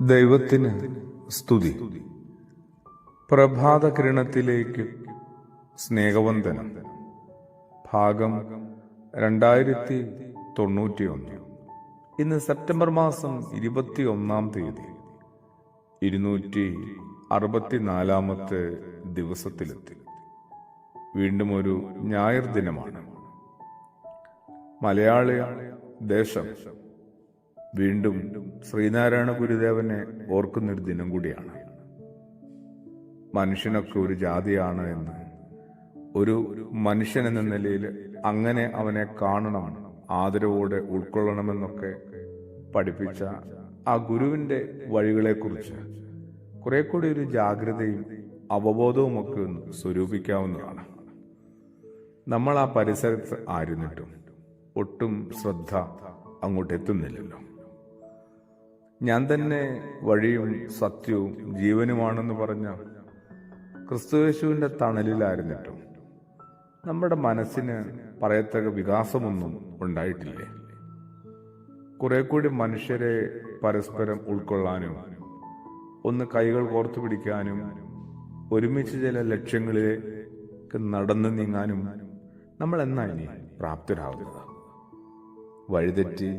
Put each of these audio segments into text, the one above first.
ദൈവത്തിന് സ്തുതി. പ്രഭാത കിരണത്തിലേക്ക് സ്നേഹവന്ദനം. ഭാഗം 2091. ഇന്ന് സെപ്റ്റംബർ മാസം 21-ാം തീയതി, 264-ാമത്തെ ദിവസത്തിലെത്തി. വീണ്ടും ഒരു ഞായർ ദിനമാണ്. മലയാള ദേശം വീണ്ടും ശ്രീനാരായണ ഗുരുദേവനെ ഓർക്കുന്നൊരു ദിനം കൂടിയാണ്. മനുഷ്യനൊക്കെ ഒരു ജാതിയാണ് എന്ന്, ഒരു മനുഷ്യൻ എന്ന നിലയിൽ അങ്ങനെ അവനെ കാണണം, ആദരവോടെ ഉൾക്കൊള്ളണമെന്നൊക്കെ പഠിപ്പിച്ച ആ ഗുരുവിൻ്റെ വഴികളെക്കുറിച്ച് കുറെ കൂടി ഒരു ജാഗ്രതയും അവബോധവും ഒക്കെ ഒന്ന് സ്വരൂപിക്കാവുന്നതാണ്. നമ്മൾ ആ പരിസരത്ത് ആയിരുന്നിട്ടും ഒട്ടും ശ്രദ്ധ അങ്ങോട്ട് എത്തുന്നില്ലല്ലോ. ഞാൻ തന്നെ വഴിയും സത്യവും ജീവനുമാണെന്ന് പറഞ്ഞ ക്രിസ്തുയേശുവിൻ്റെ തണലിലായിരുന്നിട്ടും നമ്മുടെ മനസ്സിന് പറയത്തക്ക വികാസമൊന്നും ഉണ്ടായിട്ടില്ലേ? കുറെ കൂടി മനുഷ്യരെ പരസ്പരം ഉൾക്കൊള്ളാനും, ഒന്ന് കൈകൾ കോർത്തു പിടിക്കാനും, ഒരുമിച്ച് ചില ലക്ഷ്യങ്ങളിലേക്ക് നടന്നു നീങ്ങാനും നമ്മൾ എന്നാ ഇനി പ്രാപ്തരാകുന്നത്? വഴിതെറ്റി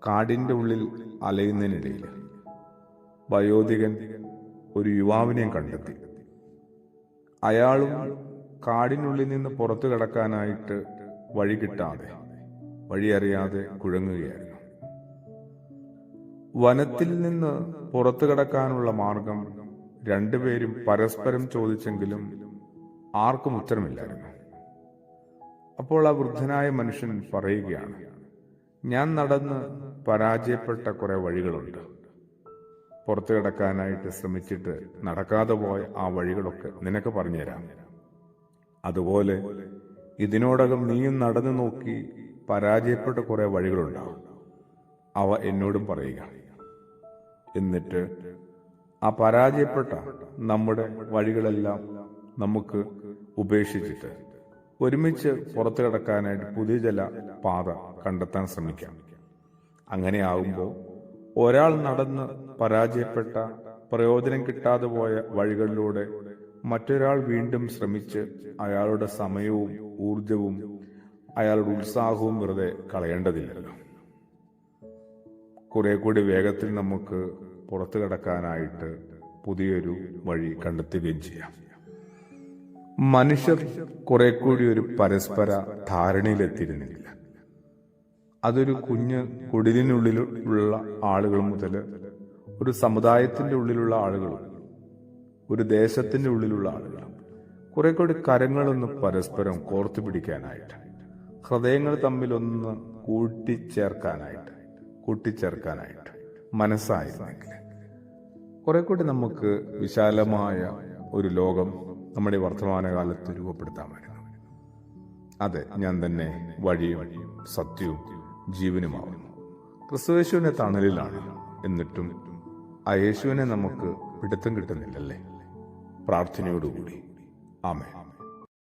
കാടിൻ്റെ ഉള്ളിൽ അലയുന്നതിനിടയിൽ വയോധികൻ ഒരു യുവാവിനെ കണ്ടെത്തി. അയാളും കാടിനുള്ളിൽ നിന്ന് പുറത്തു കടക്കാനായിട്ട് വഴി കിട്ടാതെ, വഴിയറിയാതെ കുഴങ്ങുകയായിരുന്നു. വനത്തിൽ നിന്ന് പുറത്തു കടക്കാനുള്ള മാർഗം രണ്ടുപേരും പരസ്പരം ചോദിച്ചെങ്കിലും ആർക്കും ഉത്തരമില്ലായിരുന്നു. അപ്പോൾ ആ വൃദ്ധനായ മനുഷ്യൻ പറയുകയാണ്, ഞാൻ നടന്ന് പരാജയപ്പെട്ട കുറെ വഴികളുണ്ട്. പുറത്തു കിടക്കാനായിട്ട് ശ്രമിച്ചിട്ട് നടക്കാതെ പോയ ആ വഴികളൊക്കെ നിനക്ക് പറഞ്ഞുതരാം. അതുപോലെ ഇതിനോടകം നീയും നടന്നു നോക്കി പരാജയപ്പെട്ട കുറെ വഴികളുണ്ടാവും, അവ എന്നോടും പറയുക. എന്നിട്ട് ആ പരാജയപ്പെട്ട നമ്മുടെ വഴികളെല്ലാം നമുക്ക് ഉപേക്ഷിച്ചിട്ട് ഒരുമിച്ച് പുറത്തു കിടക്കാനായിട്ട് പുതിയ ചില പാത കണ്ടെത്താൻ ശ്രമിക്കാം. അങ്ങനെ ആകുമ്പോൾ ഒരാൾ നടന്ന് പരാജയപ്പെട്ട, പ്രയോജനം കിട്ടാതെ പോയ വഴികളിലൂടെ മറ്റൊരാൾ വീണ്ടും ശ്രമിച്ച് അയാളുടെ സമയവും ഊർജവും അയാളുടെ ഉത്സാഹവും വെറുതെ കളയേണ്ടതില്ലല്ലോ. കുറെ കൂടി വേഗത്തിൽ നമുക്ക് പുറത്തു കിടക്കാനായിട്ട് പുതിയൊരു വഴി കണ്ടെത്തുകയും ചെയ്യാം. മനുഷ്യർ കുറെ കൂടി ഒരു പരസ്പര ധാരണയിലെത്തിയിരുന്നില്ല. അതൊരു കുഞ്ഞ് കുടിലിനുള്ളിലുള്ള ആളുകൾ മുതൽ ഒരു സമുദായത്തിന്റെ ഉള്ളിലുള്ള ആളുകളും ഒരു ദേശത്തിന്റെ ഉള്ളിലുള്ള ആളുകളും കുറെ കൂടി കരങ്ങളൊന്ന് പരസ്പരം കോർത്തു പിടിക്കാനായിട്ട്, ഹൃദയങ്ങൾ തമ്മിലൊന്ന് കൂട്ടിച്ചേർക്കാനായിട്ട് മനസ്സായിരുന്നെങ്കിൽ കുറെ കൂടി നമുക്ക് വിശാലമായ ഒരു ലോകം നമ്മുടെ വർത്തമാനകാലത്ത് രൂപപ്പെടുത്താമായിരുന്നു. അതെ, ഞാൻ തന്നെ വഴിയും സത്യവും ജീവനുമാവുന്നു. ക്രിസ്തുയേശുവിന്റെ തണലിലാണ്. എന്നിട്ടും ആ യേശുവിനെ നമുക്ക് പിടുത്തം കിട്ടുന്നില്ലല്ലേ? പ്രാർത്ഥനയോടുകൂടി ആമേൻ.